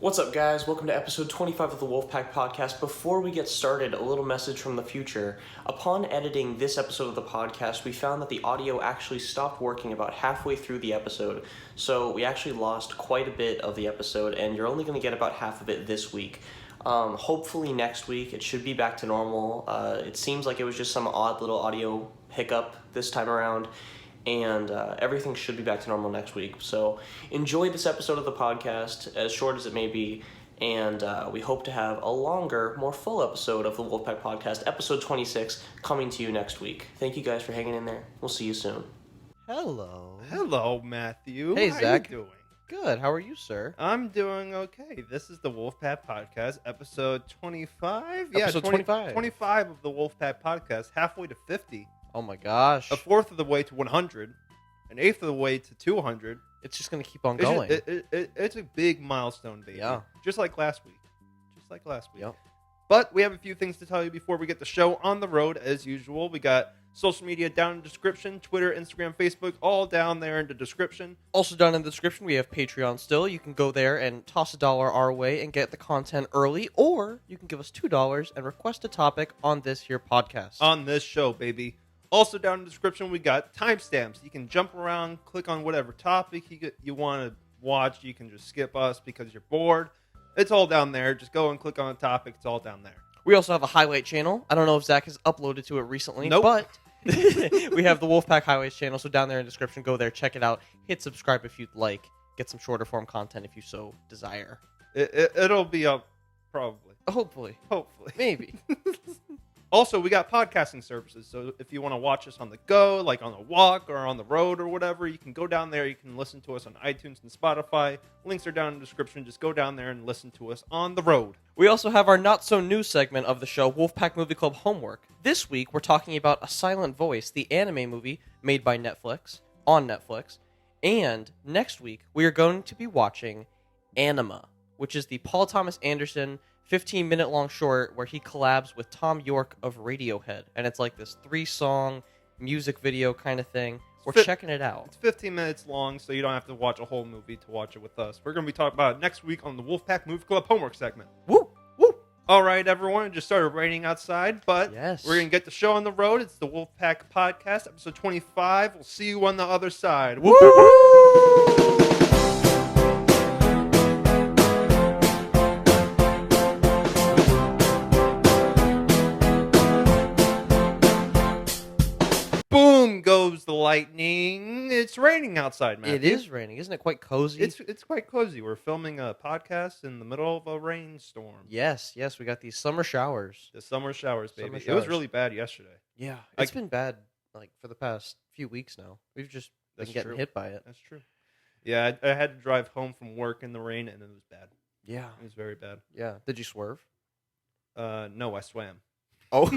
What's up, guys? Welcome to episode 25 of the Wolfpack Podcast. Before we get started, a little message from the future. Upon editing this episode of the podcast, we found that the audio actually stopped working about halfway through the episode. So we actually lost quite a bit of the episode, and you're only going to get about half of it this week. Hopefully next week it should be back to normal. It seems like it was just some odd little audio hiccup this time around. And everything should be back to normal next week. So enjoy this episode of the podcast, as short as it may be, and we hope to have a longer, more full episode of the Wolfpack Podcast, episode 26, coming to you next week. Thank you guys for hanging in there. We'll see you soon. Hello. Hello, Matthew. Hey, How Zach. you doing? Good. How are you, sir? I'm doing okay. This is the Wolfpack Podcast, episode 25? Episode 25. 25 of the Wolfpack Podcast, halfway to 50. Oh my gosh. A fourth of the way to 100. An eighth of the way to 200. It's just going to keep on going. It's a big milestone, baby. Yeah. Just like last week. Yep. But we have a few things to tell you before we get the show on the road, as usual. We got social media down in the description. Twitter, Instagram, Facebook, all down there in the description. Also down in the description, we have Patreon still. You can go there and toss $1 our way and get the content early, or you can give us $2 and request a topic on this here podcast. On this show, baby. Also down in the description, we got timestamps. You can jump around, click on whatever topic you want to watch. You can just skip us because you're bored. It's all down there. Just go and click on a topic. It's all down there. We also have a highlight channel. I don't know if Zach has uploaded to it recently, Nope. but we have the Wolfpack Highways channel, so down there in the description, go there, check it out, hit subscribe if you'd like, get some shorter form content if you so desire. It'll be up probably. Hopefully. Maybe. Also, we got podcasting services. So if you want to watch us on the go, like on a walk or on the road or whatever, you can go down there. You can listen to us on iTunes and Spotify. Links are down in the description. Just go down there and listen to us on the road. We also have our not-so-new segment of the show, Wolfpack Movie Club Homework. This week, we're talking about A Silent Voice, the anime movie made by Netflix, on Netflix. And next week, we are going to be watching Anima, which is the Paul Thomas Anderson 15-minute-long short where he collabs with Tom York of Radiohead. And it's like this 3-song music video kind of thing. We're checking it out. It's 15 minutes long, so you don't have to watch a whole movie to watch it with us. We're going to be talking about it next week on the Wolfpack Movie Club Homework segment. Woo! Woo! All right, everyone. It just started raining outside, but Yes. we're going to get the show on the road. It's the Wolfpack Podcast, episode 25. We'll see you on the other side. Woo! Boom goes the lightning. It's raining outside, Matthew. It is raining. Isn't it quite cozy? It's quite cozy. We're filming a podcast in the middle of a rainstorm. Yes. We got these summer showers. The summer showers, baby. Summer It was showers. really bad yesterday. Yeah, I- it's been bad like for the past few weeks now. We've just been That's getting true. hit by it. That's true. Yeah, I had to drive home from work in the rain, and it was bad. Yeah, It was very bad. yeah. Did you swerve? No, I swam. Oh,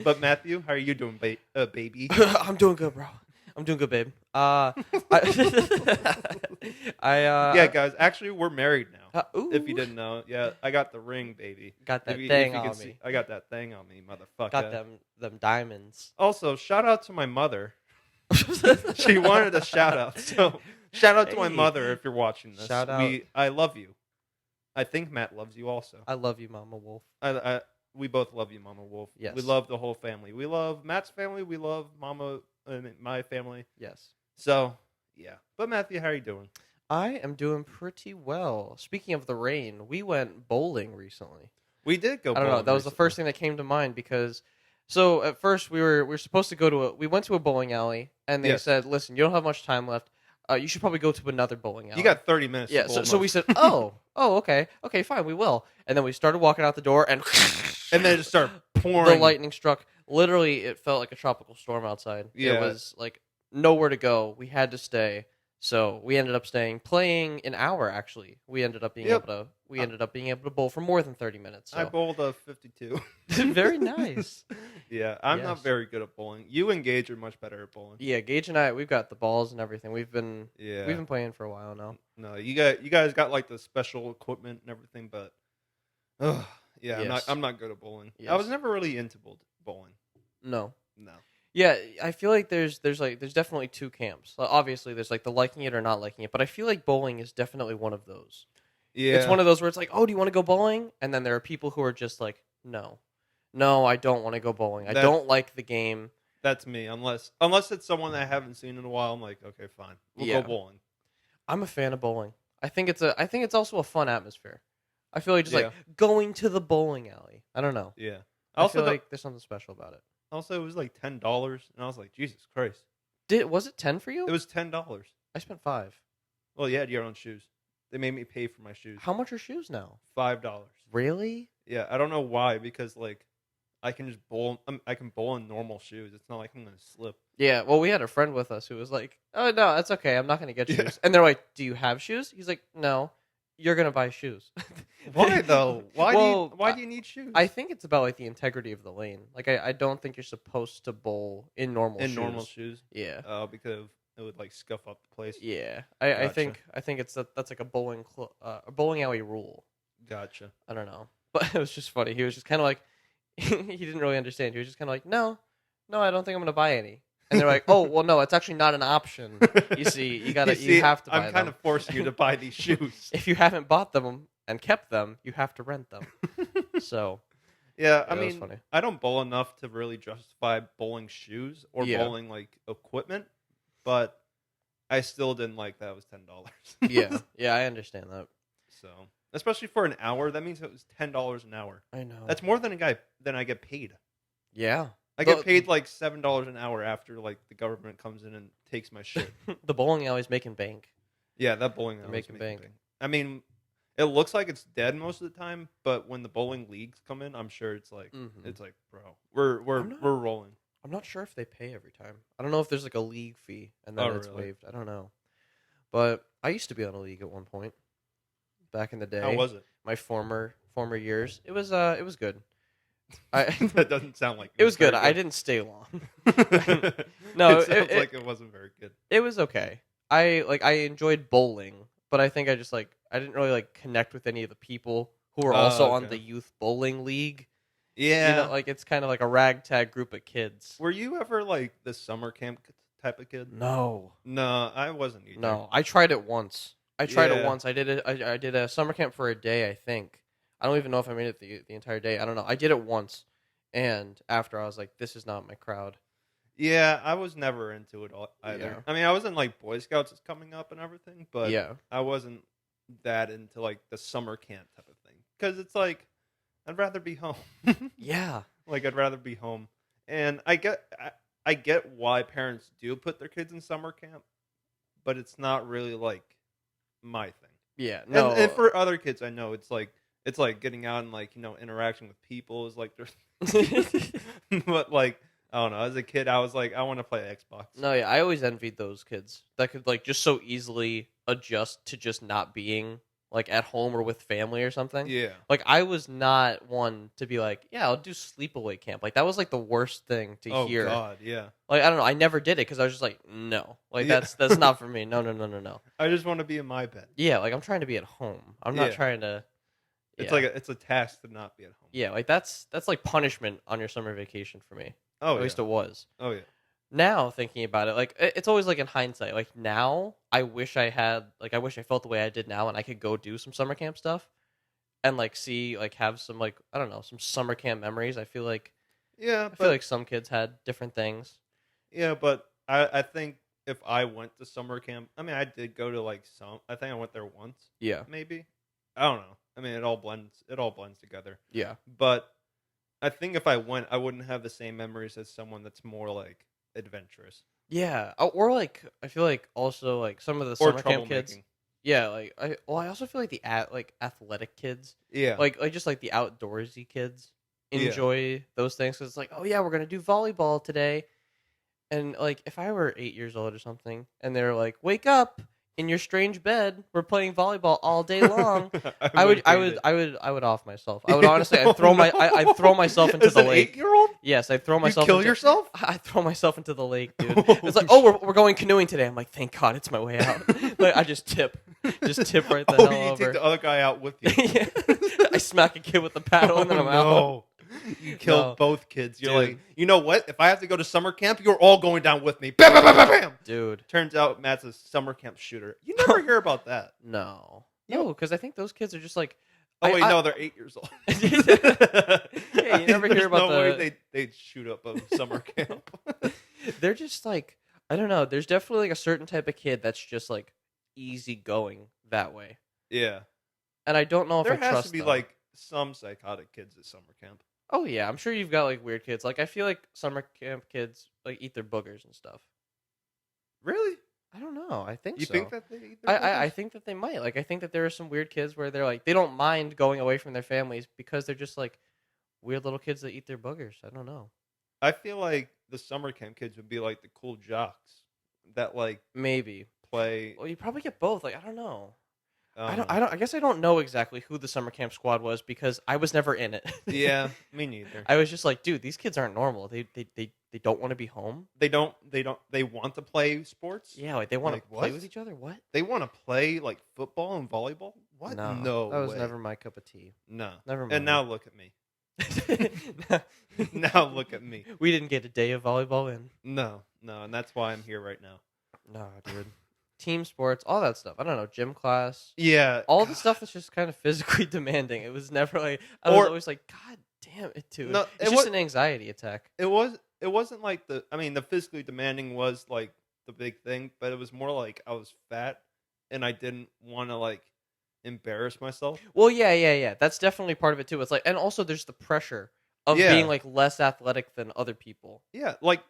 But Matthew, how are you doing, baby? I'm doing good, bro. I'm doing good, babe. I Yeah, guys. Actually, we're married now. If you ooh, didn't know, yeah, I got the ring, baby. got that If you thing can on see- me. I got that thing on me, motherfucker. Got them diamonds. Also, shout out to my mother. She wanted a shout out, so shout out to my Hey. mother if you're watching this. Shout out. I love you. I think Matt loves you also. I love you, Mama Wolf. We both love you, Mama Wolf. Yes. We love the whole family. We love Matt's family. We love my family. Yes, So, yeah. But Matthew, how are you doing? I am doing pretty well. Speaking of the rain, we went bowling recently. We did go. I don't know. bowling That was the recently. first thing that came to mind because, so at first we were supposed to go to we went to a bowling alley and they Yes. said, listen, you don't have much time left. You should probably go to another bowling alley. You got 30 minutes. yeah. to bowl So we most. said, okay, fine, we will. And then we started walking out the door and and then it just started pouring. the lightning struck. Literally, it felt like a tropical storm outside. Yeah. It was like nowhere to go. We had to stay. So we ended up staying, playing an hour. Actually, we ended up being Yep. able to bowl for more than 30 minutes. So. I bowled a 52. Very nice. Yeah, I'm Yes. not very good at bowling. You and Gage are much better at bowling. Yeah, Gage and I, we've got the balls and everything. We've been Yeah. playing for a while now. No, you guys got like the special equipment and everything, but yeah, Yes. I'm not good at bowling. I Yes. was never really into bowling. No. No. Yeah, I feel like there's definitely two camps. Obviously, there's like the liking it or not liking it, but I feel like bowling is definitely one of those. Yeah. It's one of those where it's like, oh, do you want to go bowling? And then there are people who are just like, no, I don't want to go bowling. I don't like the game. That's me. Unless it's someone that I haven't seen in a while, I'm like, okay, fine, we'll go bowling. I'm a fan of bowling. I think it's also a fun atmosphere. I feel like just like going to the bowling alley. I don't know. Yeah. I feel like there's something special about it. Also, it was like $10, and I was like, Jesus Christ. Was it 10 for you? It was $10. I spent 5. Well, you had your own shoes. They made me pay for my shoes. How much are shoes now? $5. Really? Yeah, I don't know why, because like I can just bowl. I can bowl in normal shoes. It's not like I'm gonna slip. Yeah. Well, we had a friend with us who was like, "Oh no, that's okay. I'm not gonna get shoes." Yeah. And they're like, "Do you have shoes?" He's like, "No." You're gonna buy shoes. Why though? Why do you need shoes? I think it's about like the integrity of the lane. Like I don't think you're supposed to bowl in normal shoes. Yeah. Oh, because it would like scuff up the place. Yeah. Gotcha. I think it's that's like a bowling alley rule. Gotcha. I don't know, but it was just funny. He was just kind of like he didn't really understand. He was just kind of like, no, I don't think I'm gonna buy any. And they're like, oh, well, no, it's actually not an option. You see, you have to buy them. I'm kind of forcing you to buy these shoes. If you haven't bought them and kept them, you have to rent them. So, yeah, I was mean, funny. I don't bowl enough to really justify bowling shoes or bowling like equipment, but I still didn't like that it was $10. Yeah, I understand that. So, especially for an hour, that means it was $10 an hour. I know. That's more than I get paid. Yeah. I get paid like $7 an hour after like the government comes in and takes my shit. The bowling alley's making bank. Yeah, that bowling alley's making bank. I mean, it looks like it's dead most of the time, but when the bowling leagues come in, I'm sure it's like bro, we're rolling. I'm not sure if they pay every time. I don't know if there's like a league fee and then it's waived. I don't know. But I used to be on a league at one point back in the day. How was it? My former years. It was good. That doesn't sound like it was good. I didn't stay long. No, it sounds like it wasn't very good. It was okay. I enjoyed bowling, but I think I didn't really like connect with any of the people who were also on the youth bowling league. Yeah, like it's kind of like a ragtag group of kids. Were you ever like the summer camp type of kid? No, I wasn't either. No, I tried it once. I did a summer camp for a day, I think. I don't even know if I made it the entire day. I don't know. I did it once, and after I was like, this is not my crowd. Yeah, I was never into it either. Yeah. I mean, I was in like Boy Scouts coming up and everything, but I wasn't that into like the summer camp type of thing. Because it's like, I'd rather be home. Yeah. Like, I'd rather be home. And I get why parents do put their kids in summer camp, but it's not really like my thing. Yeah, no. And for other kids, I know it's like getting out and like, interacting with people is like but like, I don't know. As a kid, I was like, I want to play Xbox. No, yeah, I always envied those kids that could like just so easily adjust to just not being like at home or with family or something. Yeah. Like I was not one to be like, yeah, I'll do sleepaway camp. Like that was like the worst thing to hear. Oh God, yeah. Like I don't know, I never did it because I was just like, no, like that's not for me. No. I just want to be in my bed. Yeah, like I'm trying to be at home. I'm not trying to. It's like it's a task to not be at home. Yeah, like that's like punishment on your summer vacation for me. Oh, at least it was. Oh yeah. Now thinking about it, like it's always like in hindsight. Like now, I wish I felt the way I did now, and I could go do some summer camp stuff, and like see like have some like I don't know some summer camp memories. I feel like I feel like some kids had different things. Yeah, but I think if I went to summer camp, I mean I did go to like some. I think I went there once. Yeah, maybe. I don't know. I mean it all blends together. Yeah, but I think if I went, I wouldn't have the same memories as someone that's more like adventurous. Yeah, or like I feel like also like some of the summer camp kids. Yeah, like I also feel like the athletic kids. Yeah, like just like the outdoorsy kids enjoy those things because it's like, oh yeah, we're gonna do volleyball today, and like if I were 8 years old or something, and they're like, wake up in your strange bed, we're playing volleyball all day long. I would off myself. I would honestly, I'd throw myself into the lake. 8-year-old? Yes, I'd throw myself. You kill yourself? I throw myself into the lake, dude. It's like, oh, we're going canoeing today. I'm like, thank God, it's my way out. Like, I just tip right the hell over. You take the other guy out with you. Yeah. I smack a kid with the paddle and then I'm out. You killed both kids. You're Dude. like, you know what? If I have to go to summer camp, you're all going down with me. Bam, bam, bam, bam, bam. Dude. Turns out Matt's a summer camp shooter. You never hear about that. No. You- No, because I think those kids are just like... Oh, wait, no, they're 8 years old. Yeah, you never hear about no way they'd shoot up a summer camp. They're just like... I don't know. There's definitely like a certain type of kid that's just like easygoing that way. Yeah. And I don't know if There I trust has to be them. like some psychotic kids at summer camp. Oh yeah, I'm sure you've got like weird kids. Like I feel like summer camp kids like eat their boogers and stuff. Really? I don't know. I think You so. think that they eat their I boogers? think that they might. Like I think that there are some weird kids where they're like they don't mind going away from their families because they're just like weird little kids that eat their boogers. I don't know. I feel like the summer camp kids would be like the cool jocks that like Maybe. play. Well, you probably get both. Like I don't know. I know. don't. I guess I don't know exactly who the summer camp squad was because I was never in it. Yeah, me neither. I was just like, dude, these kids aren't normal. They don't want to be home. They want to play sports. Yeah, like they want Like, to play what? with each other. What? They want to play like football and volleyball. What? No, that was way. never my cup of tea. No. Never mind. And now look at me. Now look at me. We didn't get a day of volleyball in. No, and that's why I'm here right now. No, dude. Team sports, all that stuff. I don't know, gym class, Yeah, all the stuff that's just kind of physically demanding. It was never like I Or- was always like, God damn it, dude. No, it's just an anxiety attack. It wasn't like the physically demanding was like the big thing, but it was more like I was fat and I didn't want to like embarrass myself. Well, yeah. That's definitely part of it too. It's like, and also there's the pressure of Yeah. being like less athletic than other people. Yeah, like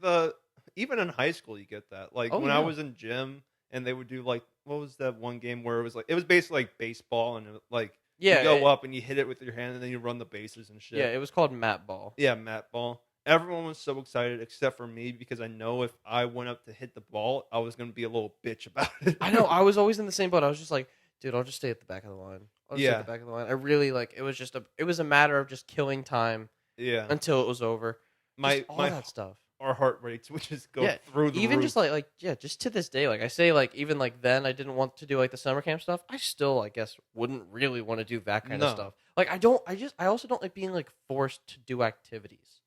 even in high school you get that. Like Oh, when I yeah. was in gym and they would do like what was that one game where it was basically like baseball and like Yeah, you go up and you hit it with your hand and then you run the bases and shit. Yeah, it was called mat ball. Yeah, mat ball. Everyone was so excited except for me because I know if I went up to hit the ball, I was going to be a little bitch about it. I know. I was always in the same boat. I was just like, dude, I'll just stay at the back of the line. I'll just stay Yeah. at the back of the line. I really like. It was a matter of just killing time Yeah. until it was over. Just all my that stuff. our heart rates would just go Yeah, through the even roof. just like just to this day, like I say, like even like then I didn't want to do like the summer camp stuff. I still, I guess, wouldn't really want to do that kind of No. stuff. Like I also don't like being like forced to do activities.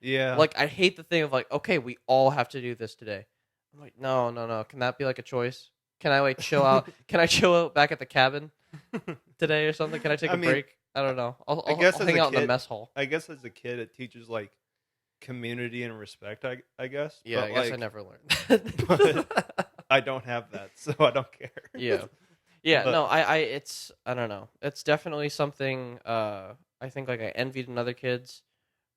Yeah. Like I hate the thing of like, okay, we all have to do this today. I'm like, no. Can that be like a choice? Can I like chill out? Can I chill out back at the cabin today or something? Can I take I a mean, break? I don't know. I'll guess I'll as hang a out in the kid- mess hall. I guess as a kid it teaches like community and respect, I guess. Yeah, But, I guess I like, never learned. but I don't have that, so I don't care. Yeah. But- No, I don't know. It's definitely something I think like I envied in other kids,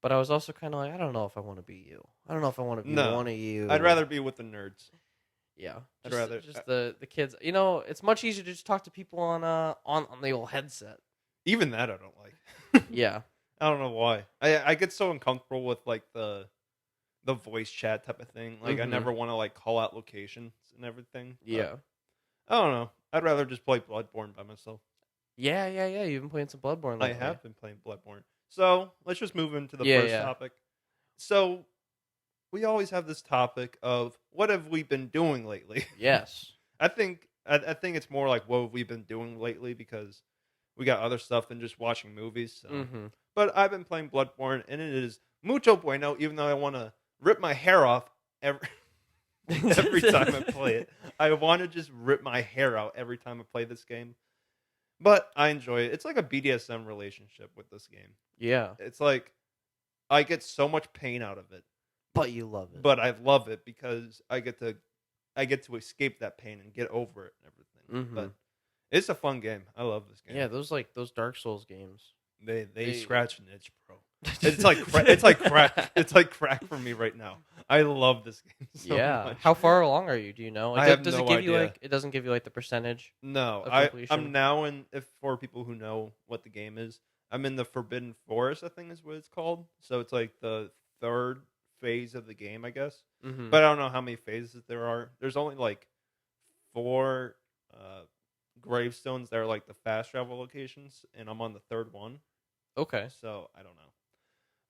but I was also kind of like I don't know if I want to be you. I don't know if I want to be No. one of you. I'd rather be with the nerds. yeah. I'd Just, rather- just the kids. You know, it's much easier to just talk to people on the old headset. Even that I don't like. Yeah. I don't know why. I get so uncomfortable with like the voice chat type of thing. Like I Mhm. never want to like call out locations and everything. But Yeah. I don't know. I'd rather just play Bloodborne by myself. Yeah. You've been playing some Bloodborne I lately. have been playing Bloodborne. So let's just move into the Yeah, first yeah. topic. So we always have this topic of what have we been doing lately? Yes. I think it's more like what have we been doing lately because we got other stuff than just watching movies. So. Mm-hmm. But I've been playing Bloodborne and it is mucho bueno. Even though I want to rip my hair off every time I play it, I want to just rip my hair out every time I play this game. But I enjoy it. It's like a BDSM relationship with this game. Yeah. It's like I get so much pain out of it, But you love it. but I love it because I get to escape that pain and get over it and everything. Mhm. But it's a fun game. I love this game. yeah, those Dark Souls games. They scratch an itch, bro. It's like crack. It's like crack for me right now. I love this game so Yeah. much. How far along are you? Do you know? Like, I have does no it give you idea. like it doesn't give you like the percentage? No, of completion? I'm now in. If for people who know what the game is, I'm in the Forbidden Forest. I think is what it's called. So it's like the third phase of the game, I guess. Mm-hmm. But I don't know how many phases there are. There's only like 4 gravestones that are like the fast travel locations, and I'm on the third one. Okay. So I don't know,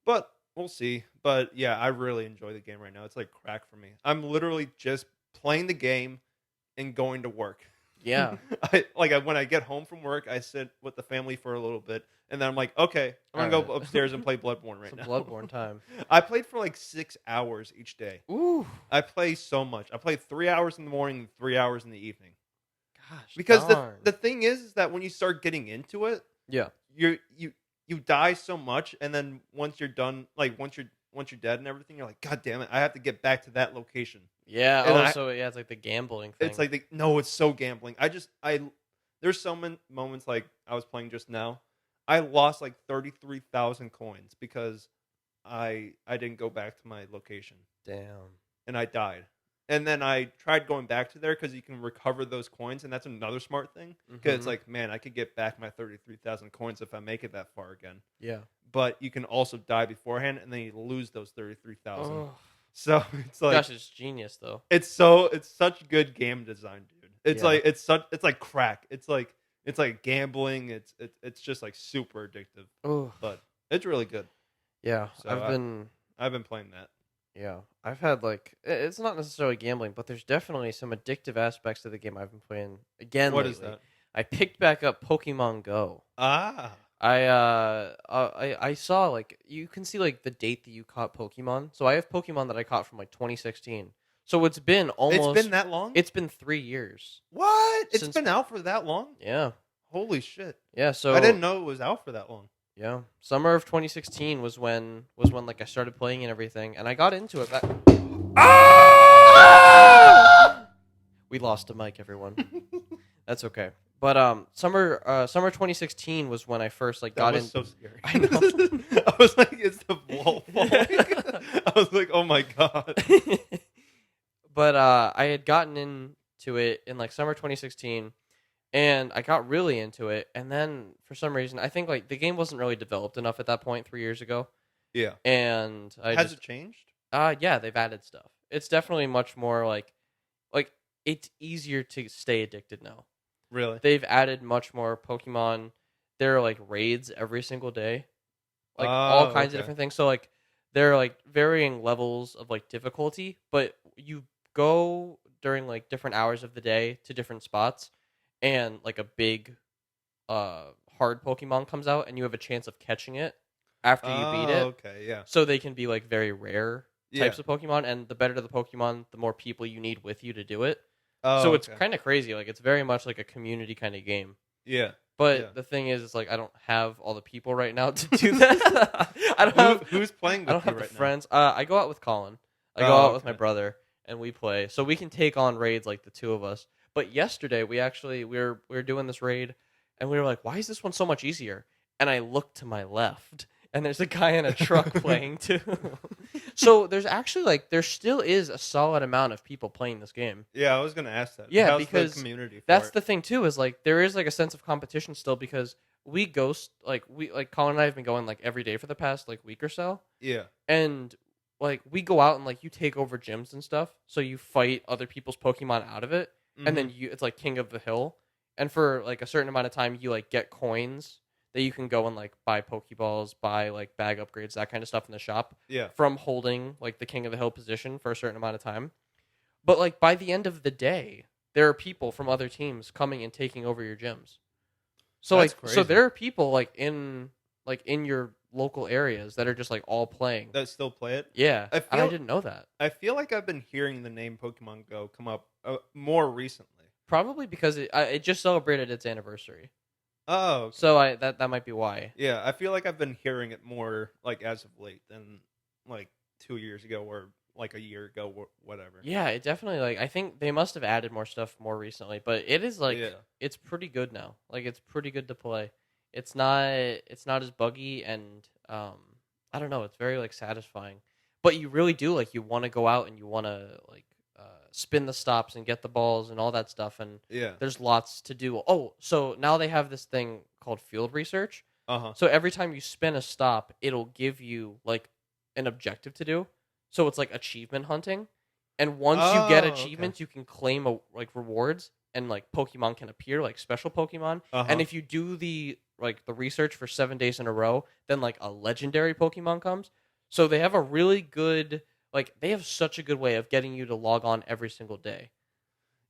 but we'll see. But yeah, I really enjoy the game right now. It's like crack for me. I'm literally just playing the game and going to work. Yeah. When I get home from work, I sit with the family for a little bit, and then I'm like, okay, I'm gonna go upstairs and play Bloodborne right now. Bloodborne time. I played for like 6 hours each day. Ooh. I play so much. I play 3 hours in the morning and 3 hours in the evening. Gosh, Because darn. the thing is that when you start getting into it, Yeah. you die so much, and then once you're done, like once you're dead and everything, you're like, God damn it, I have to get back to that location. Yeah. And It's like the gambling thing. It's like no, it's so gambling. There's so many moments like I was playing just now. I lost like 33,000 coins because I didn't go back to my location damn. and I died. And then I tried going back to there because you can recover those coins, and that's another smart thing. Because it's like, man, I could get back my 33,000 coins if I make it that far again. Yeah. But you can also die beforehand, and then you lose those 33,000. Oh. So it's like, Gosh, it's genius though. it's such good game design, dude. It's Yeah. like it's like crack. It's like gambling. It's just like super addictive. Oh. But it's really good. Yeah. So I've been playing that. Yeah, I've had like it's not necessarily gambling, but there's definitely some addictive aspects to the game I've been playing again. What lately. is that? I picked back up Pokemon Go. Ah, I saw like you can see like the date that you caught Pokemon. So I have Pokemon that I caught from like 2016. So it's been almost. it's been that long. It's been 3 years. What? It's Since- been out for that long? Yeah, Holy shit! yeah. So I didn't know it was out for that long. Yeah, summer of 2016 was when like I started playing and everything, and I got into it. We lost a mic, everyone. That's okay. But summer 2016 was when I first like got in. That was so scary. I know. I was like, it's the wall falling. I was like, oh my god. But I had gotten into it in like summer 2016, and I got really into it. And then for some reason, I think like the game wasn't really developed enough at that point 3 years ago. Yeah. And Has it changed? Yeah, they've added stuff. It's definitely much more like it's easier to stay addicted now. Really? They've added much more Pokemon. There are like raids every single day, like all kinds of different things. So like there are like varying levels of like difficulty, but you go during like different hours of the day to different spots, and like a big hard Pokemon comes out, and you have a chance of catching it after you beat it. Okay, yeah. So they can be like very rare types of Pokemon, and the better the Pokemon, the more people you need with you to do it. So it's kind of crazy. Like it's very much like a community kind of game. Yeah. But the thing is, it's like I don't have all the people right now to do that. I don't have Who's playing with I don't you have right the now? friends. I go out with Colin. I go out with my brother, and we play. So we can take on raids like the two of us. But yesterday we were doing this raid, and we were like, "Why is this one so much easier?" And I looked to my left, and there's a guy in a truck playing too. So there's actually like there still is a solid amount of people playing this game. Yeah, I was gonna ask that. Yeah, How's because the community for that's it? the thing too. Is like there is like a sense of competition still because we Colin and I have been going like every day for the past like week or so, Yeah. and like we go out and like you take over gyms and stuff. So you fight other people's Pokemon out of it, and then it's like King of the Hill, and for like a certain amount of time you like get coins that you can go and like buy Pokeballs, buy like bag upgrades, that kind of stuff in the shop. Yeah. From holding like the King of the Hill position for a certain amount of time. But like by the end of the day, there are people from other teams coming and taking over your gyms. So That's like crazy. so there are people like in your local areas that are just like all playing. That still play it? Yeah. I and I feel- didn't know that. I feel like I've been hearing the name Pokemon Go come up more recently. Probably because it just celebrated its anniversary. Oh, okay. So that might be why. Yeah, I feel like I've been hearing it more like as of late than like 2 years ago or like a year ago or whatever. Yeah, it definitely like I think they must have added more stuff more recently, but it is like Yeah. it's pretty good now. Like it's pretty good to play. It's not as buggy and I don't know, it's very like satisfying. But you really do like you want to go out and you want to like spin the stops and get the balls and all that stuff, and Yeah. there's lots to do. Oh, so now they have this thing called field research. Uh-huh. So every time you spin a stop, it'll give you like an objective to do. So it's like achievement hunting. And once you get achievements, you can claim like rewards, and like Pokemon can appear, like special Pokemon. Uh-huh. And if you do the research for 7 days in a row, then like a legendary Pokemon comes. So they have a really good they have such a good way of getting you to log on every single day.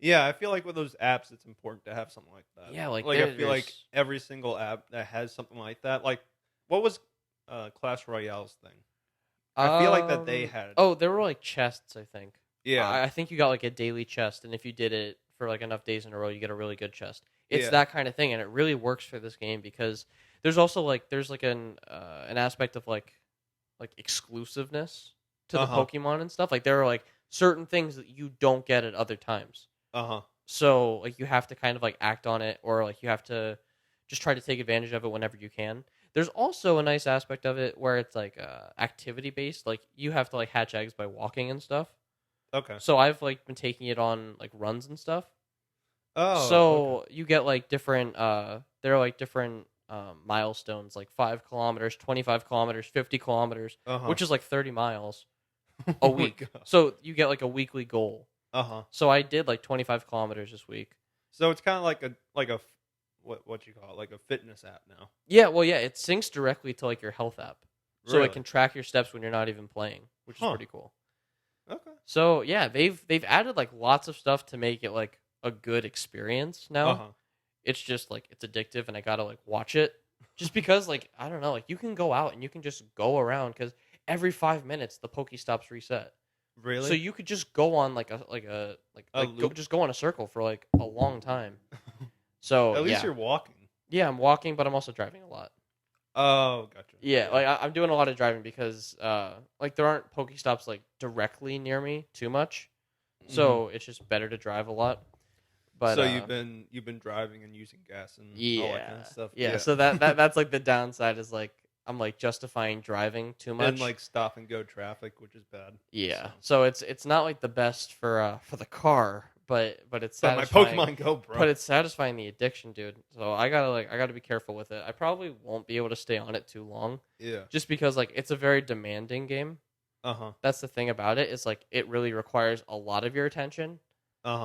Yeah, I feel like with those apps, it's important to have something like that. Yeah, like I feel like there's every single app that has something like that. Like, what was Clash Royale's thing? I feel like that they had. oh, there were like chests, I think. Yeah, I think you got like a daily chest, and if you did it for like enough days in a row, you get a really good chest. It's Yeah. that kind of thing, and it really works for this game because there's also like an aspect of like exclusiveness to the Pokemon and stuff. Like there are like certain things that you don't get at other times. So like you have to kind of like act on it, or like you have to just try to take advantage of it whenever you can. There's also a nice aspect of it where it's like activity based. Like you have to like hatch eggs by walking and stuff. Okay. So I've like been taking it on like runs and stuff. Oh. So okay. you get like different there are like different milestones, like 5 kilometers, 25 kilometers, 50 kilometers, which is like 30 miles a Oh my week. God. So you get like a weekly goal. So I did like 25 kilometers this week. So it's kind of like a what you call it, like a fitness app now. Yeah, well, yeah, it syncs directly to like your health app, so Really? it can track your steps when you're not even playing, which is pretty cool. Okay. So yeah, they've added like lots of stuff to make it like a good experience now. It's just like it's addictive, and I gotta like watch it, just because like I don't know, like you can go out and you can just go around because every 5 minutes the Pokestops reset. Really? So you could just go on just go on a circle for like a long time. So At least yeah. you're walking. Yeah, I'm walking, but I'm also driving a lot. Oh, gotcha. Yeah, like I'm doing a lot of driving because like there aren't Pokestops like directly near me too much, so it's just better to drive a lot. But so you've been driving and using gas and all that kind of stuff. Yeah. So that's like the downside is like I'm like justifying driving too much And like stop and go traffic, which is bad. Yeah. So it's not like the best for the car, but it's But my satisfying. Pokemon Go, bro. But it's satisfying the addiction, dude. So I gotta be careful with it. I probably won't be able to stay on it too long. Yeah. Just because like it's a very demanding game. That's the thing about it, is like it really requires a lot of your attention.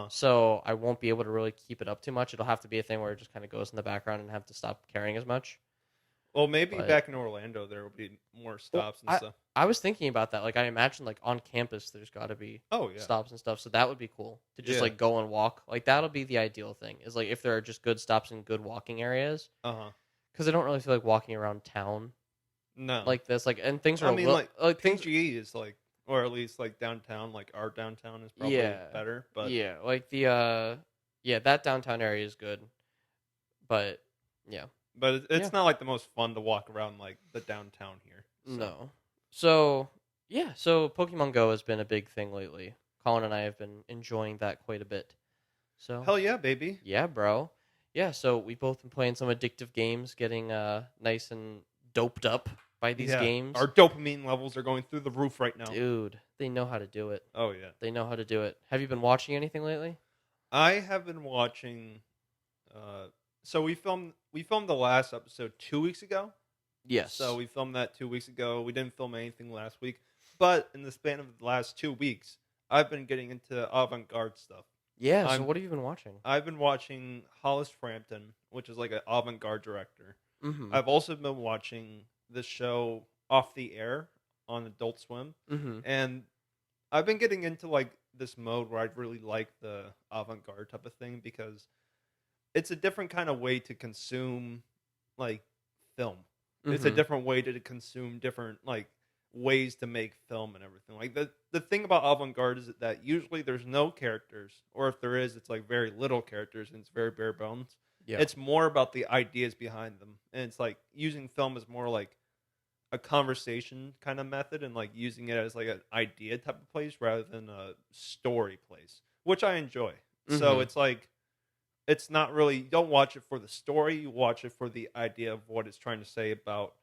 So I won't be able to really keep it up too much. It'll have to be a thing where it just kind of goes in the background and have to stop caring as much. Well, maybe back in Orlando there will be more stops and stuff. I was thinking about that. Like I imagine like on campus there's got to be stops and stuff. So that would be cool to just like go and walk. Like that'll be the ideal thing. Is like if there are just good stops and good walking areas. Because I don't really feel like walking around town. No. Like this, like and things are. I mean, like things. PGE is like, or at least like downtown, like our downtown is probably better. But yeah, like the that downtown area is good, but yeah. But it's not like the most fun to walk around like the downtown here. So. No. So yeah, so Pokemon Go has been a big thing lately. Colin and I have been enjoying that quite a bit. So hell yeah, baby. Yeah, bro. Yeah, so we've both been playing some addictive games, getting nice and doped up by these games. Our dopamine levels are going through the roof right now. Dude, they know how to do it. Oh yeah. They know how to do it. Have you been watching anything lately? I have been watching so we filmed the last episode 2 weeks ago. Yes. So we filmed that 2 weeks ago. We didn't film anything last week. But in the span of the last 2 weeks, I've been getting into avant-garde stuff. Yeah, so what have you been watching? I've been watching Hollis Frampton, which is like an avant-garde director. Mm-hmm. I've also been watching the show Off the Air on Adult Swim. Mm-hmm. And I've been getting into like this mode where I really like the avant-garde type of thing because it's a different kind of way to consume like film. Mm-hmm. It's a different way to consume different like ways to make film and everything. Like the thing about avant-garde is that usually there's no characters, or if there is, it's like very little characters and it's very bare bones. Yeah. It's more about the ideas behind them. And it's like using film as more like a conversation kind of method and like using it as like an idea type of place rather than a story place, which I enjoy. Mm-hmm. So it's like, it's not really, you don't watch it for the story, you watch it for the idea of what it's trying to say about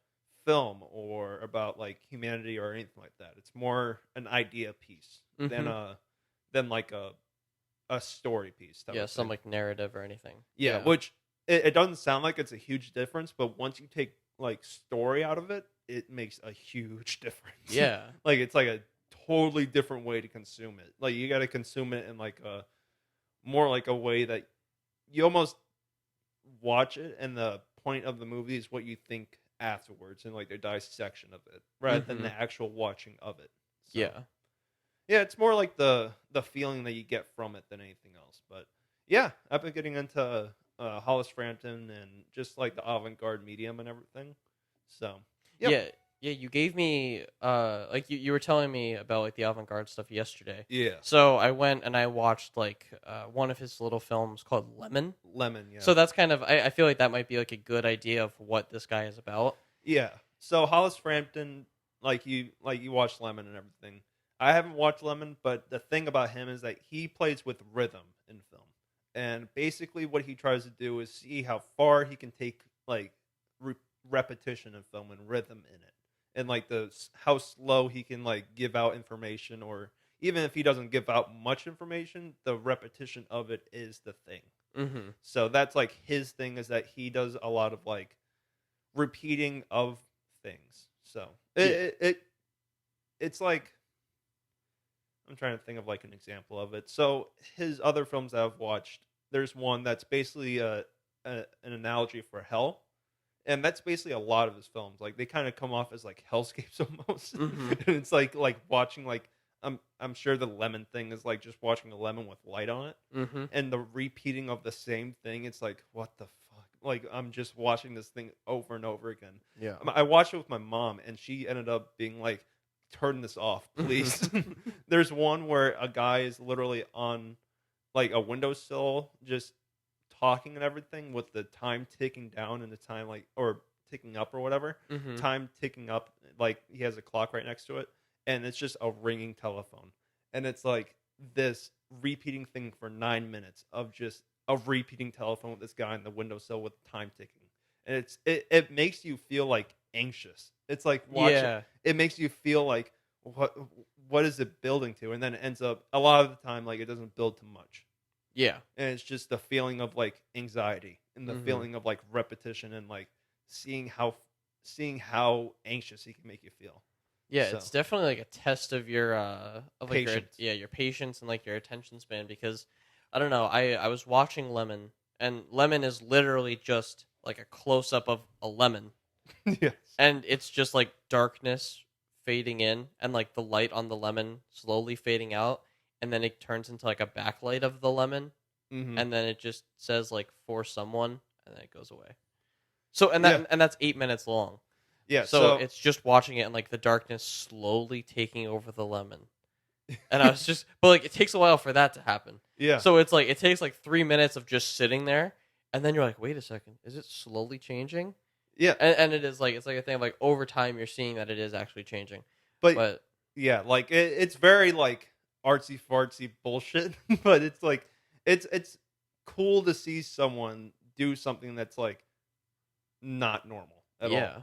film or about like humanity or anything like that. It's more an idea piece than like a story piece. Yeah, some like narrative or anything. Yeah. Which it doesn't sound like it's a huge difference, but once you take like story out of it, it makes a huge difference. Yeah. Like it's like a totally different way to consume it. Like you got to consume it in like a more like a way that you almost watch it and the point of the movie is what you think afterwards and like their dissection of it rather than the actual watching of it. So, Yeah, it's more like the feeling that you get from it than anything else. But yeah, I've been getting into Hollis Frampton and just like the avant-garde medium and everything. So yep. Yeah, you gave me like you were telling me about like the avant-garde stuff yesterday. Yeah. So I went and I watched like one of his little films called Lemon. Lemon, yeah. So that's kind of I feel like that might be like a good idea of what this guy is about. Yeah. So Hollis Frampton, like you watched Lemon and everything. I haven't watched Lemon, but the thing about him is that he plays with rhythm in film. And basically what he tries to do is see how far he can take like repetition in film and rhythm in it. And like how slow he can like give out information, or even if he doesn't give out much information, the repetition of it is the thing. Mm-hmm. So that's like his thing, is that he does a lot of like repeating of things. So it's like, I'm trying to think of like an example of it. So his other films that I've watched, there's one that's basically an analogy for hell. And that's basically a lot of his films. Like they kind of come off as like hellscapes almost. Mm-hmm. And it's like watching like I'm sure the lemon thing is like just watching a lemon with light on it. Mm-hmm. And the repeating of the same thing, it's like, what the fuck? Like I'm just watching this thing over and over again. Yeah. I watched it with my mom, and she ended up being like, turn this off, please. There's one where a guy is literally on like a windowsill just talking and everything, with the time ticking down and the time like, or ticking up or whatever. Mm-hmm. Time ticking up, like he has a clock right next to it, and it's just a ringing telephone. And it's like this repeating thing for 9 minutes of just a repeating telephone with this guy on the windowsill with time ticking. And it makes you feel like anxious. It's like watching. Yeah. It makes you feel like what is it building to? And then it ends up a lot of the time like it doesn't build to much. Yeah. And it's just the feeling of like anxiety and the Mm-hmm. feeling of like repetition and like seeing how anxious he can make you feel. Yeah, So. it's definitely like a test of your Patience. your patience and like your attention span, because I don't know, I was watching Lemon, and Lemon is literally just like a close up of a lemon. Yes. And it's just like darkness fading in and like the light on the lemon slowly fading out, and then it turns into like a backlight of the lemon, Mm-hmm. and then it just says like for someone, and then it goes away. So and that's 8 minutes long. Yeah. So it's just watching it and like the darkness slowly taking over the lemon. And I was just, but like it takes a while for that to happen. yeah. So it's like it takes like 3 minutes of just sitting there, and then you're like, wait a second, is it slowly changing? Yeah. And it is like, it's like a thing of like over time you're seeing that it is actually changing. But yeah, like it's very like artsy fartsy bullshit, but it's like it's cool to see someone do something that's like not normal at all. yeah.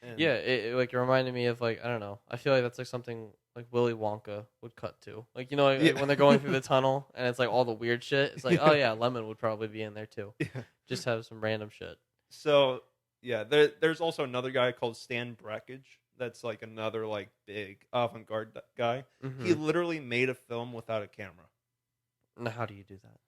And Yeah, it like it reminded me of like, I don't know. I feel like that's like something like Willy Wonka would cut to. Like, you know, like, Yeah. when they're going through the tunnel and it's like all the weird shit. It's like, oh yeah, Lemon would probably be in there too. Yeah. Just have some random shit. So yeah, there's also another guy called Stan Brakhage. That's like another like big avant-garde guy. Mm-hmm. He literally made a film without a camera. Now, how do you do that?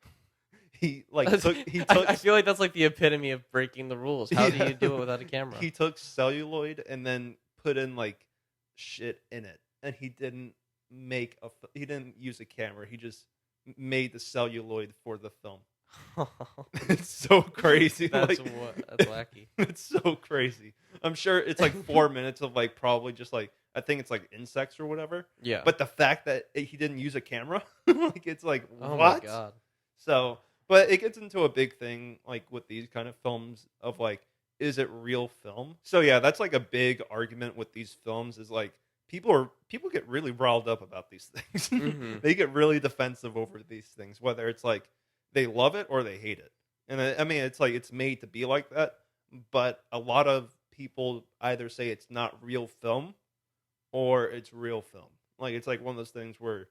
He like took I feel like that's like the epitome of breaking the rules. How do you do it without a camera? He took celluloid and then put in like shit in it, and he didn't use a camera. He just made the celluloid for the film. It's so crazy. That's like, that's wacky. It's so crazy. I'm sure it's like 4 minutes of like probably just like, I think it's like insects or whatever. Yeah. But the fact that he didn't use a camera, like it's like, Oh what? my god. So, but it gets into a big thing like with these kind of films of like, is it real film? So yeah, that's like a big argument with these films, is like people get really riled up about these things. Mhm. They get really defensive over these things, whether it's like they love it or they hate it. And I mean, it's like it's made to be like that, but a lot of people either say it's not real film or it's real film. Like it's like one of those things where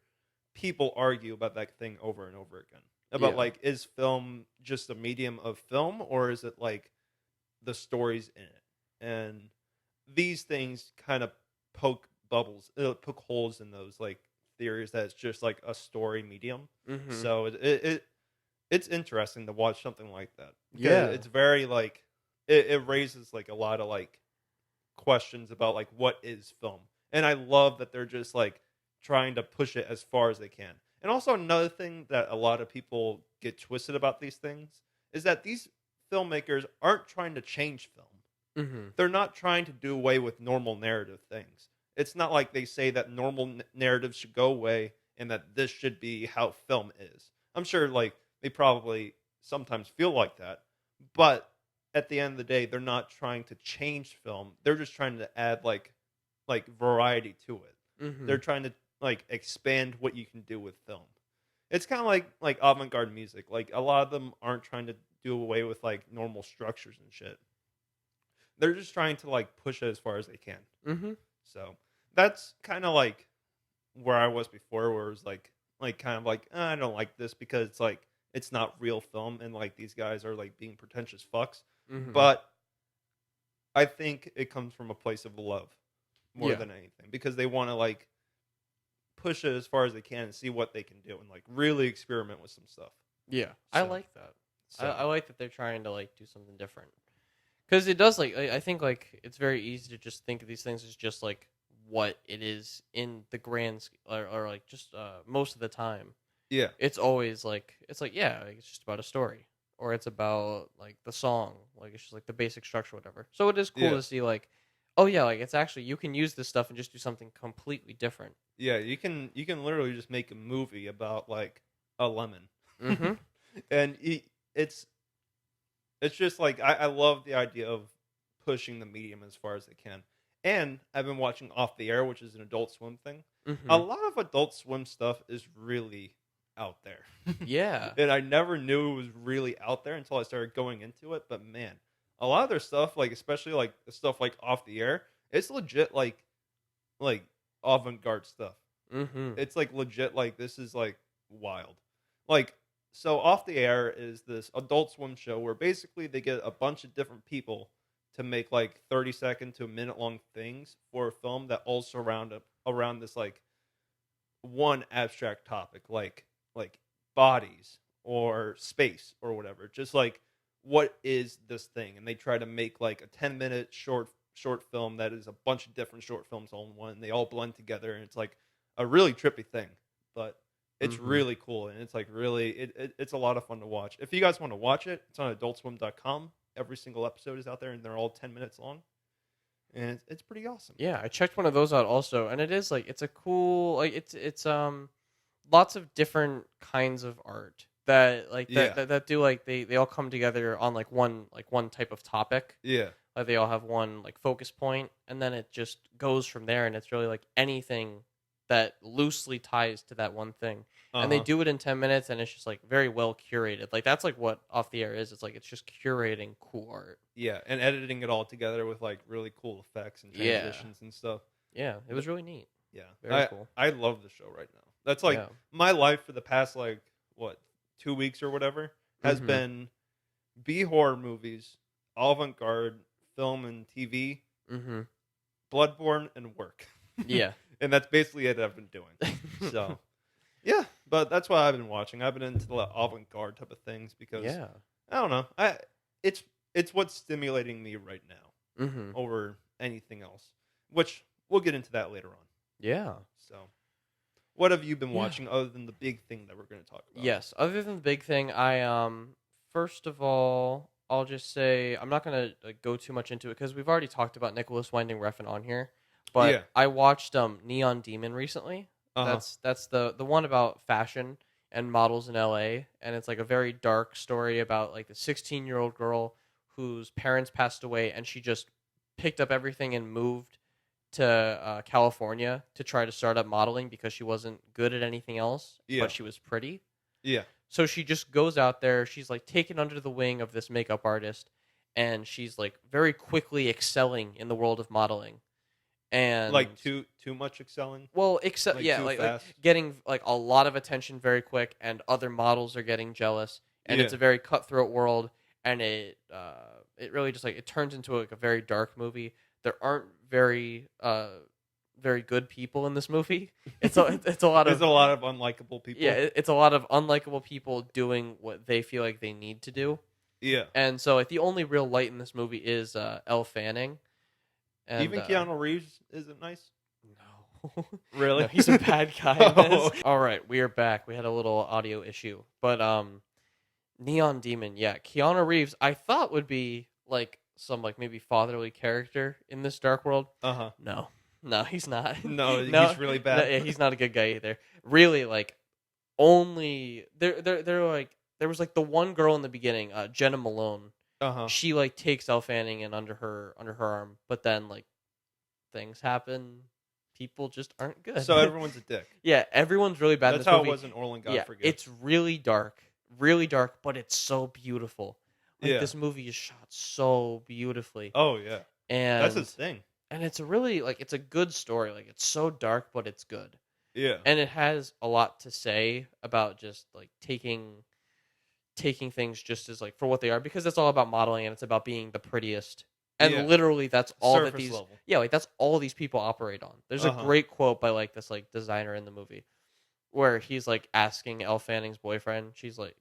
people argue about that thing over and over again. About Yeah. like, is film just a medium of film, or is it like the stories in it? And these things kind of poke holes in those like theories that it's just like a story medium. Mhm. So it's interesting to watch something like that. Because Yeah. it's very like it raises like a lot of like questions about like what is film. And I love that they're just like trying to push it as far as they can. And also another thing that a lot of people get twisted about these things is that these filmmakers aren't trying to change film. Mm-hmm. They're not trying to do away with normal narrative things. It's not like they say that normal narratives should go away and that this should be how film is. I'm sure like they probably sometimes feel like that, but at the end of the day, they're not trying to change film. They're just trying to add like variety to it. Mm-hmm. They're trying to like expand what you can do with film. It's kind of like avant-garde music. Like a lot of them aren't trying to do away with like normal structures and shit. They're just trying to like push it as far as they can. Mm-hmm. So that's kind of like where I was before, where it was like kind of like I don't like this because it's like it's not real film and like these guys are like being pretentious fucks. Mm-hmm. But I think it comes from a place of love more Yeah. than anything, because they want to like push it as far as they can and see what they can do and like really experiment with some stuff. Yeah, I So- like that. So I like that they're trying to like do something different, because it does like I think like it's very easy to just think of these things as just like what it is in the grand or like just most of the time yeah, it's always like it's just about a story, or it's about like the song, like it's just like the basic structure, whatever. So it is cool Yeah. to see like, oh yeah, like it's actually you can use this stuff and just do something completely different. yeah. You can literally just make a movie about like a lemon, Mm-hmm. and it's just like I love the idea of pushing the medium as far as they can. And I've been watching Off the Air, which is an Adult Swim thing. Mm-hmm. A lot of Adult Swim stuff is really out there. Yeah. And I never knew it was really out there until I started going into it. But man, a lot of their stuff, like especially like the stuff like Off the Air, it's legit like avant-garde stuff. Mm-hmm. It's like legit like this is like wild. Like so Off the Air is this Adult Swim show where basically they get a bunch of different people to make like 30-second to a minute long things for a film that all surround around this like one abstract topic, like bodies or space or whatever. Just like what is this thing? And they try to make like a 10-minute short film that is a bunch of different short films all in one, and they all blend together, and it's like a really trippy thing. But it's Mhm. really cool, and it's like really it's a lot of fun to watch. If you guys want to watch it, it's on adultswim.com. Every single episode is out there, and they're all 10 minutes long, and it's pretty awesome. Yeah, I checked one of those out also, and it is like it's a cool like it's lots of different kinds of art that like that do like they all come together on like one type of topic. Yeah, Like they all have one like focus point, and then it just goes from there, and it's really like anything that loosely ties to that one thing. And they do it in 10 minutes, and it's just like very well curated. Like that's like what Off the Air is. It's like it's just curating cool art. Yeah, and editing it all together with like really cool effects and Yeah. transitions and stuff. Yeah, it was really neat. Yeah, Very cool. I love the show right now. That's like Yeah. my life for the past like 2 weeks or whatever has Mhm. been B horror movies, avant-garde film and TV, Mm-hmm. Bloodborne, and work. Yeah. And that's basically it I've been doing. So yeah, but that's what I've been watching. I've been into the avant-garde type of things because Yeah. I don't know. It's what's stimulating me right now Mm-hmm. over anything else, which we'll get into that later on. Yeah. So, what have you been Yeah. watching other than the big thing that we're going to talk about? Yes. Other than the big thing, I first of all, I'll just say I'm not gonna go too much into it because we've already talked about Nicholas Winding Refn on here. But Yeah. I watched Neon Demon recently. Uh-huh. That's the one about fashion and models in LA, and it's like a very dark story about like the 16-year-old girl whose parents passed away, and she just picked up everything and moved to California to try to start up modeling because she wasn't good at anything else, Yeah. but she was pretty. Yeah. So she just goes out there. She's like taken under the wing of this makeup artist, and she's like very quickly excelling in the world of modeling. And Like too much excelling. well, except like, yeah, too like fast? getting like a lot of attention very quick, and other models are getting jealous, and it's Yeah. a very cutthroat world, and it really just like it turns into like a very dark movie. There aren't very good people in this movie. It's a lot There's of a lot of unlikable people. yeah, it's a lot of unlikable people doing what they feel like they need to do. Yeah. And so like the only real light in this movie is Elle Fanning. And, Even Keanu Reeves isn't nice. Really? No, he's a bad guy in Oh. this. All right, we are back. We had a little audio issue. But Neon Demon, yeah. Keanu Reeves, I thought would be like some like maybe fatherly character in this dark world. Uh-huh. No. No, he's not. No, No, he's really bad. no, yeah, he's not a good guy either. Really, like only they're like there was like the one girl in the beginning, Jenna Malone. Uh-huh. She like takes Elle Fanning in under her arm, but then like things happen. People just aren't good. So everyone's a dick. Yeah, everyone's really bad. That's in this how movie. it was in Orland God Yeah, Forgives. it's really dark, but it's so beautiful. Like this movie is shot so beautifully, Oh yeah. and That's his thing. and it's a really like it's a good story. Like it's so dark, but it's good, Yeah. and it has a lot to say about just like taking things just as like for what they are, because it's all about modeling and it's about being the prettiest. And Yeah. literally, that's all that Surface these level. yeah, like that's all these people operate on. There's a great quote by like this like designer in the movie, where he's like asking Elle Fanning's boyfriend. He's like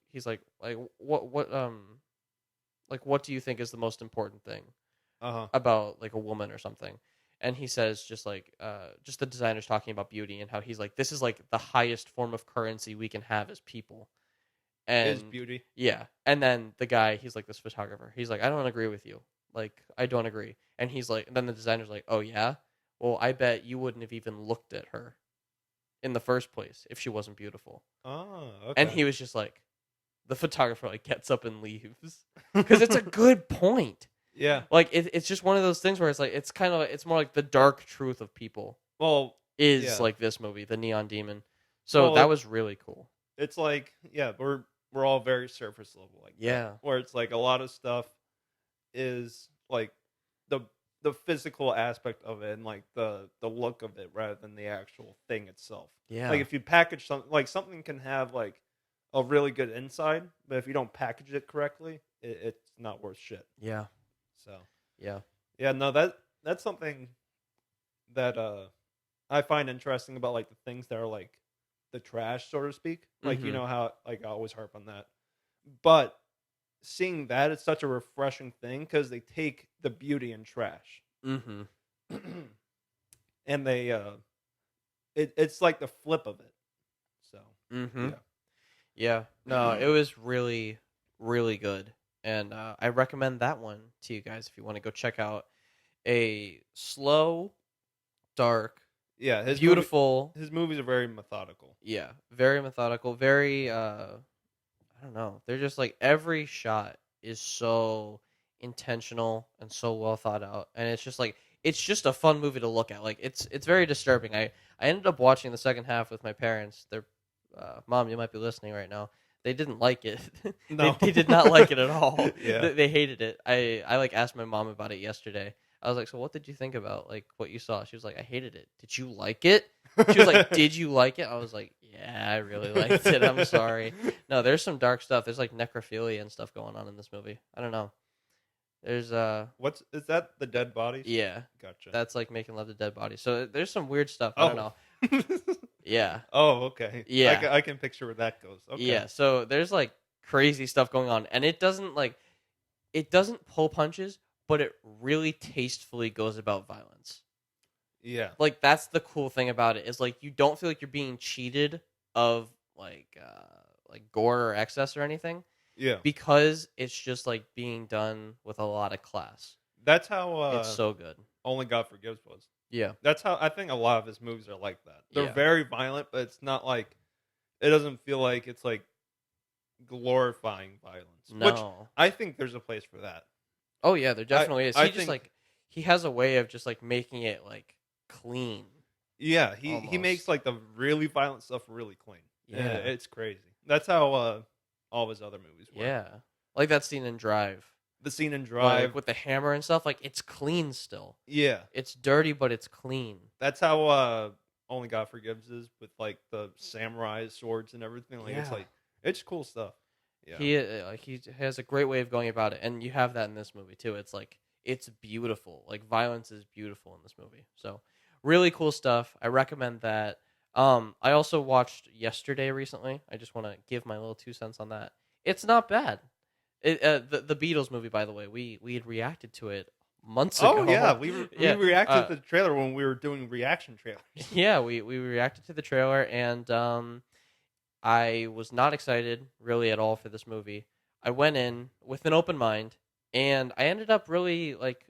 what do you think is the most important thing Uh-huh. about like a woman or something? And he says just the designer's talking about beauty and how he's like, this is like the highest form of currency we can have as people. And Is beauty. yeah, and then the guy, he's like this photographer. He's like, I don't agree with you. Like, I don't agree. And he's like, and then the designer's like, oh yeah? Well, I bet you wouldn't have even looked at her in the first place if she wasn't beautiful. Oh, okay. And he was just like, the photographer like gets up and leaves. Because it's a good point. Yeah. Like, it's just one of those things where it's like, it's more like the dark truth of people Well, is yeah. like this movie, The Neon Demon. So Well, that was really cool. it's like, yeah, we're all very surface level like Yeah. that, where it's like a lot of stuff is like the physical aspect of it and like the look of it rather than the actual thing itself. Yeah. Like if you package something, like something can have like a really good inside, but if you don't package it correctly, it's not worth shit. Yeah. So Yeah. no, that's something that I find interesting about like the things that are like the trash, so to speak. Like you Mhm. know how like I always harp on that, but seeing that is such a refreshing thing because they take the beauty in trash Mm-hmm. and they it's like the flip of it. So Mm-hmm. yeah. Yeah. No, it was really, really good. And I recommend that one to you guys if you want to go check out a slow, dark, Yeah, beautiful. his movies are very methodical. Yeah. Very methodical. Very, I don't know. They're just like every shot is so intentional and so well thought out. And it's just like, it's just a fun movie to look at. Like, it's very disturbing. I ended up watching the second half with my parents. They're, Mom, you might be listening right now. They didn't like it. No. they did not like it at all. Yeah. They hated it. I like asked my mom about it yesterday. I was like, so what did you think about like what you saw? She was like, I hated it. Did you like it? She was like, did you like it? I was like, yeah, I really liked it. I'm sorry. No, there's some dark stuff. There's like necrophilia and stuff going on in this movie. I don't know. There's Is that the dead bodies? yeah, Gotcha. that's like making love to dead bodies. So there's some weird stuff. I don't know. Yeah. Oh, okay. Yeah. I can picture where that goes. Okay. Yeah, so there's like crazy stuff going on, and it doesn't pull punches, but it really tastefully goes about violence. Yeah. Like that's the cool thing about it is like you don't feel like you're being cheated of like gore or excess or anything Yeah. because it's just like being done with a lot of class. That's how It's so good. Only God Forgives was. Yeah. That's how I think a lot of his movies are like that. They're Yeah. very violent, but it's not like it doesn't feel like it's like glorifying violence. Which No. I think there's a place for that. Oh yeah, there definitely is. I He just think- like he has a way of just like making it like clean. Yeah, he Almost. makes like the really violent stuff really clean. Yeah. It's crazy. That's how all of his other movies were. Yeah. Like that scene in Drive. The scene in Drive. Like, with the hammer and stuff, like it's clean still. Yeah. It's dirty, but it's clean. That's how Only God Forgives is with like the samurai swords and everything. Like Yeah. it's cool stuff. Yeah. He has a great way of going about it, and you have that in this movie too. It's like it's beautiful. Like violence is beautiful in this movie. So really cool stuff. I recommend that. I also watched Yesterday recently. I just want to give my little 2 cents on that. It's not bad. The Beatles movie, by the way, we had reacted to it months ago. Oh yeah, we reacted to the trailer when we were doing reaction trailers. Yeah, we reacted to the trailer, and I was not excited really at all for this movie. I went in with an open mind, and I ended up really like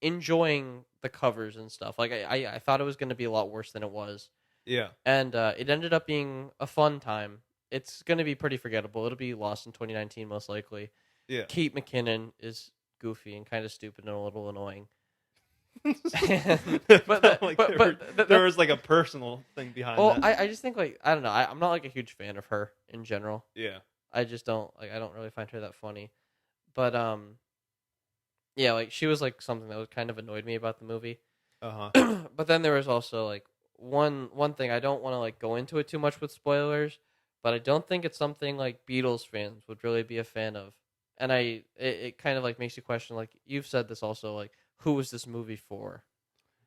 enjoying the covers and stuff. Like I thought it was going to be a lot worse than it was. Yeah. And it ended up being a fun time. It's going to be pretty forgettable. It'll be lost in 2019 most likely. Yeah. Kate McKinnon is goofy and kind of stupid and a little annoying. There was like a personal thing behind that. I just think like I don't know. I'm not like a huge fan of her in general. Yeah. I just don't like. I don't really find her that funny. But yeah, like she was like something that was kind of annoyed me about the movie. But then there was also like one thing. I don't want to like go into it too much with spoilers, but I don't think it's something like Beatles fans would really be a fan of. And it kind of like makes you question, like you've said this also, like who is this movie for?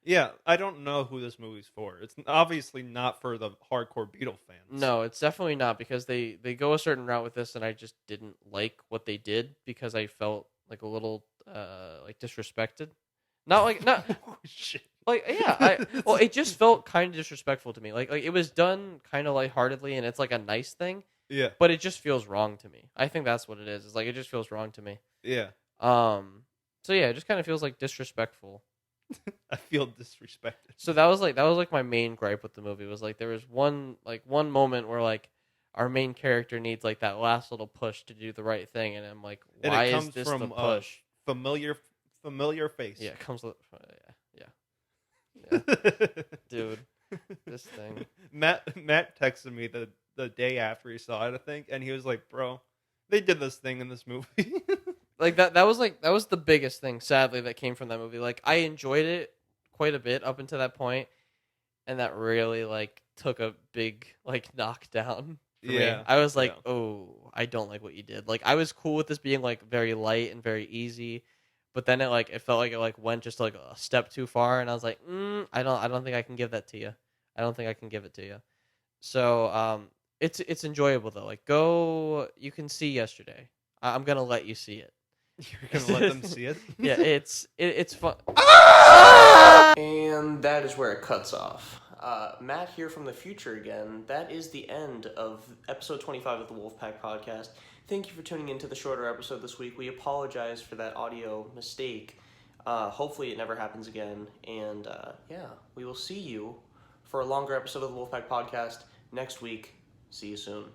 Yeah, I don't know who this movie's for. It's obviously not for the hardcore Beatle fans. No, it's definitely not, because they go a certain route with this, and I just didn't like what they did because I felt like a little like disrespected. Not Oh, shit. like yeah, it just felt kind of disrespectful to me. Like it was done kind of lightheartedly, and it's like a nice thing. Yeah. But it just feels wrong to me. I think that's what it is. It's like it just feels wrong to me. Yeah. So yeah, it just kind of feels like disrespectful. I feel disrespected. So that was like my main gripe with the movie, was like there was one moment where like our main character needs like that last little push to do the right thing, and I'm like, why is this the push? Familiar face. Yeah, it comes with yeah. Dude, this thing. Matt texted me the day after he saw it, I think, and he was like, "Bro, they did this thing in this movie." Like that was the biggest thing, sadly, that came from that movie. Like I enjoyed it quite a bit up until that point, and that really like took a big like knockdown for me. I was like, "Oh, I don't like what you did." Like I was cool with this being like very light and very easy, but then it felt like it like went just like a step too far, and I was like, I don't think I can give that to you. I don't think I can give it to you. So, it's enjoyable though. Like you can see Yesterday. I'm gonna let you see it. You're gonna let them see it? Yeah, it's fun. And that is where it cuts off. Matt here from the future again. That is the end of episode 25 of the Wolfpack Podcast. Thank you for tuning into the shorter episode this week. We apologize for that audio mistake. Hopefully it never happens again. And yeah, we will see you for a longer episode of the Wolfpack Podcast next week. See you soon.